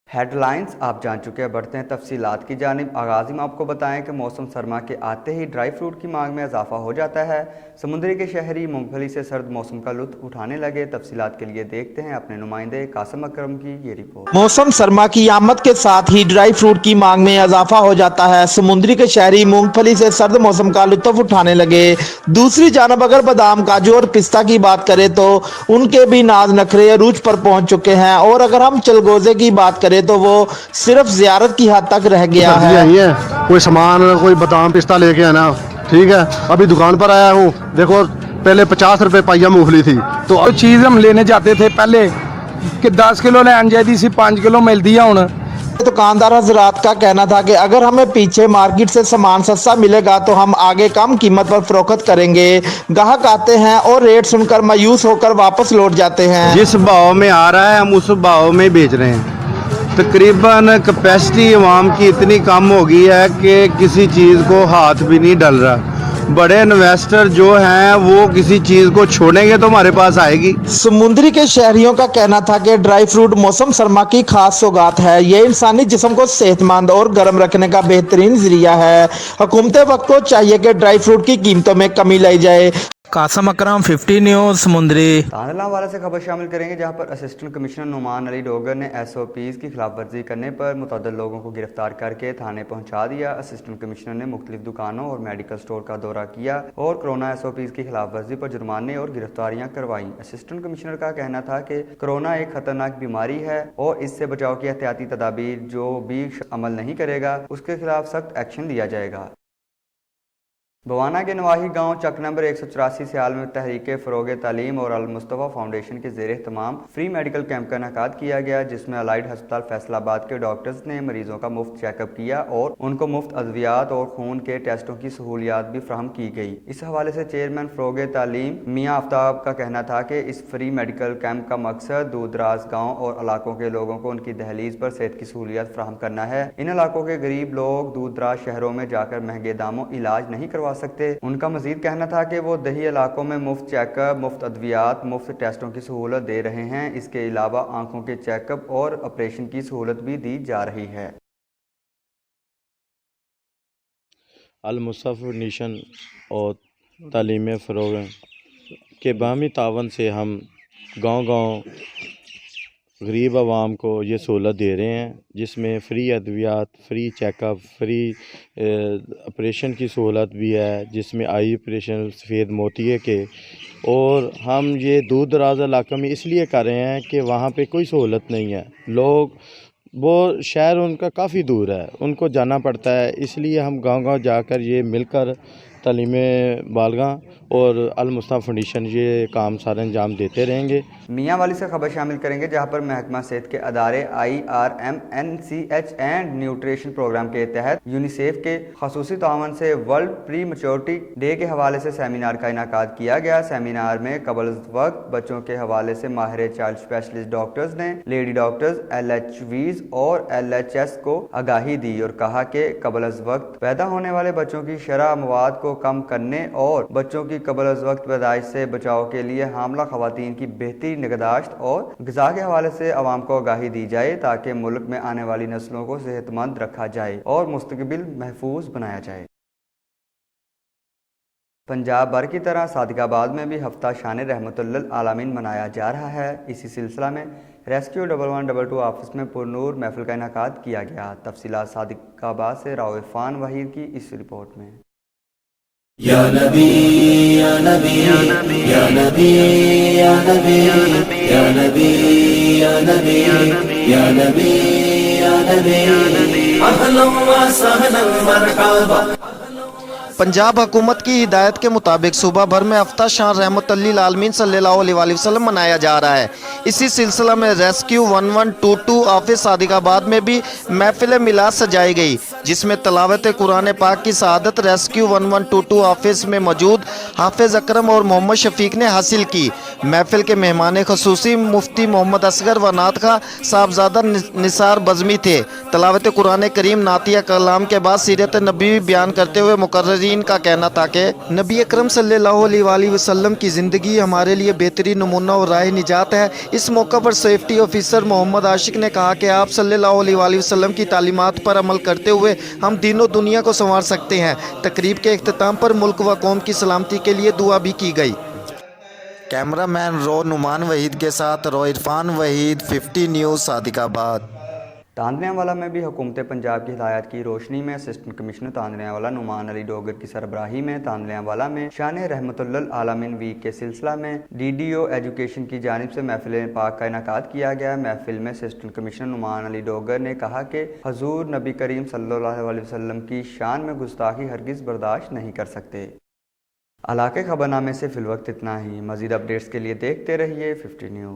Headlines आप जान चुके हैं, बढ़ते हैं तफसीलात की जानिब। आगाज़ में आपको बताएं कि मौसम सरमा के आते ही ड्राई फ्रूट की मांग में इजाफा हो जाता है। समुद्री के शहरी मूंगफली से सर्द मौसम का लुत्फ उठाने लगे। तफसीलात के लिए देखते हैं अपने नुमाइंदे कासिम अकरम की ये रिपोर्ट। मौसम सरमा की आमद के साथ ही ड्राई फ्रूट की मांग में इजाफा हो जाता है। समुद्री के शहरी मूंगफली से सर्द मौसम का लुत्फ उठाने लगे। दूसरी जानब अगर बादाम, काजू और पिस्ता की बात करें तो उनके भी नाज नखरे अरूज पर पहुंच चुके हैं। और अगर हम चलगोजे की बात करें तो वो सिर्फ जियारत की हद तक रह गया है। कोई सामान, कोई बादाम पिस्ता लेके आना, ठीक है। अभी दुकान पर आया हूँ, देखो पहले 50 रुपए पाइया मूंगफली थी। तो चीज़ हम लेने जाते थे पहले कि 10 किलो लैन जाती सी, 5 किलो मिलती है हुण। दुकानदार हजरात का कहना था कि अगर हमें पीछे मार्केट से सामान सस्ता मिलेगा तो हम आगे कम कीमत पर फरोख्त करेंगे। ग्राहक आते हैं और रेट सुनकर मायूस होकर वापस लौट जाते हैं। जिस भाव में आ रहा है हम उस भाव में बेच रहे हैं। तकरीबन कैपेसिटी आवाम की इतनी कम हो गई है कि किसी चीज़ को हाथ भी नहीं डल रहा। बड़े इन्वेस्टर जो हैं वो किसी चीज़ को छोड़ेंगे तो हमारे पास आएगी। समुद्री के शहरियों का कहना था कि ड्राई फ्रूट मौसम सरमा की खास सौगात है। ये इंसानी जिस्म को सेहतमंद और गर्म रखने का बेहतरीन जरिया है। हुकूमत वक्त को चाहिए कि ड्राई फ्रूट की कीमतों में कमी लाई जाए। कासिम अकरम, 50 न्यूज़ समुद्री। तानला हवाले से खबर शामिल करेंगे, जहां पर असिस्टेंट कमिश्नर नुमान अली डोगर ने SOPs की खिलाफ वर्जी करने पर मुतअद्दिद लोगों को गिरफ्तार करके थाने पहुंचा दिया। असिस्टेंट कमिश्नर ने मुख्तलिफ दुकानों और मेडिकल स्टोर का दौरा किया और कोरोना SOPs की खिलाफ वर्जी पर जुर्माने और गिरफ्तारियां करवाई। असिस्टेंट कमिश्नर का कहना था कि कोरोना एक खतरनाक बीमारी है और इससे बचाव की एहतियाती तदाबीर जो भी अमल नहीं करेगा उसके खिलाफ सख्त एक्शन लिया जाएगा। बवाना के नवाही गांव चक नंबर 184 सियाल में तहरीक फ़रोग़ तालीम और अल मुस्तफ़ा फाउंडेशन के ज़ेर एहतमाम फ्री मेडिकल कैंप का इनेकाद किया गया, जिसमें अलाइड हस्पताल फैसलाबाद के डॉक्टर्स ने मरीजों का मुफ्त चेकअप किया और उनको मुफ्त अद्वियात और खून के टेस्टों की सहूलियात भी फ्राहम की गई। इस हवाले से चेयरमैन फ़रोग़ तालीम मियाँ आफ्ताब का कहना था कि इस फ्री मेडिकल कैंप का मकसद दूर दराज गाँव और इलाकों के लोगों को उनकी दहलीज पर सेहत की सहूलियात फ्राहम करना है। इन इलाकों के गरीब लोग दूर दराज शहरों में जाकर महंगे दामों इलाज नहीं करवा सकते। उनका मजीद कहना था कि वो दही इलाकों में मुफ्त चेकअप, मुफ्त अद्वियात, मुफ्त टेस्टों की सहूलत दे रहे हैं। इसके अलावा आंखों के चेकअप और ऑपरेशन की सहूलत भी दी जा रही है। अल मुस्तफ़ा फाउंडेशन और तालीम फ़रोग़ के बाहमी तावन से हम गांव-गांव गरीब आवाम को ये सहूलत दे रहे हैं, जिसमें फ़्री अद्वियात, फ़्री चेकअप, फ़्री ऑपरेशन की सहूलत भी है, जिसमें आई ऑपरेशन सफ़ेद मोतिये के। और हम ये दूर दराज इलाक़े में इसलिए कर रहे हैं कि वहाँ पे कोई सहूलत नहीं है। लोग वो शहर उनका काफ़ी दूर है, उनको जाना पड़ता है, इसलिए हम गांव-गांव जाकर ये मिलकर तालीम बालगा और अल मुस्तफ़ा फाउंडेशन ये काम सारे अंजाम देते रहेंगे। मियाँ वाली से खबर शामिल करेंगे, जहाँ पर महकमा सेहत के अदारे IRMNCH एंड न्यूट्रिशन प्रोग्राम के तहत यूनिसेफ के खसूसी तावन से वर्ल्ड प्री मैच्योरिटी डे के हवाले से सेमिनार का इनेकाद किया गया। सेमिनार में कबल वक्त बच्चों के हवाले से माहिर चाइल्ड स्पेशलिस्ट डॉक्टर्स ने लेडी डॉक्टर्स, LHVs और LHS को आगाही दी और कहा कि कबल वक्त पैदा होने वाले बच्चों की शरह मवाद को कम करने और बच्चों की कबल वक्त पैदाइश से बचाव के लिए हामला खवातीन की बेहतरीन निगहदाश्त और ग़िज़ा के हवाले से आवाम को आगाही दी जाए, ताकि मुल्क में आने वाली नस्लों को सेहतमंद रखा जाए और मुस्तक़बिल महफूज बनाया जाए। पंजाब भर की तरह सादिकाबाद में भी हफ्ता शान रहमतुल्लिल आलमीन मनाया जा रहा है। इसी सिलसिला में रेस्क्यू 1112 ऑफिस में पुरनूर महफिल का इनेकाद किया गया। तफसीलात सादिकाबाद से राव इरफान वहीद की इस रिपोर्ट में। या नबी या नबी या नबी या नबी या नबी या नबी या नबी या नबी अहलन व सहलन मरहबा। पंजाब हुकूमत की हिदायत के मुताबिक सूबा भर में हफ्ता शान रहमतुल्लिल आलमीन सल्लल्लाहु अलैहि वसल्लम मनाया जा रहा है। इसी सिलसिला में रेस्क्यू 1122 ऑफिस सादिकाबाद में भी महफिल मिलाद सजाई गई, जिसमें तलावत कुरान पाक की सआदत रेस्क्यू 1122 ऑफिस में मौजूद हाफिज अकरम और मोहम्मद शफीक ने हासिल की। महफिल के मेहमान खसूसी मुफ्ती मोहम्मद असगर व नात खा साहबजादा निसार बज़मी थे। तलावत कुरान करीम, नातिया कलाम के बाद सीरत नबी बयान करते हुए मुकर्ररीन सामीरीन का कहना था कि नबी अकरम सल्लल्लाहु अलैहि वसल्लम की ज़िंदगी हमारे लिए बेहतरीन नमूना और राह निजात है। इस मौका पर सेफ्टी ऑफिसर मोहम्मद आशिक ने कहा कि आप सल्लल्लाहु अलैहि वसल्लम की तालीमात पर अमल करते हुए हम दीनों दुनिया को संवार सकते हैं। तकरीब के इख्तिताम पर मुल्क व कौम की सलामती के लिए दुआ भी की गई। कैमरामैन रो नुमान वहीद के साथ रो इरफान वहीद, 50 न्यूज़, सादिकाबाद। तांदनियावाला में भी हुकूमत पंजाब की हिदायत की रोशनी में असिस्टेंट कमिश्नर तांदनियावाला नुमान अली डोगर की सरबराही में तांदनियावाला में शान रहमतुल्लिल आलमीन वीक के सिलसिला में DDO एजुकेशन की जानिब से महफिल पाक का इनेकाद किया गया। महफिल में असिस्टेंट कमिश्नर नुमान अली डोगर ने कहा कि हजूर नबी करीम सल्लल्लाहु अलैहि वसल्लम की शान में गुस्ताखी हरगिज़ बर्दाश्त नहीं कर सकते। इलाके खबरनामे से फ़िलवक्त इतना ही। मज़ीद अपडेट्स के लिए देखते रहिए 50 न्यूज़।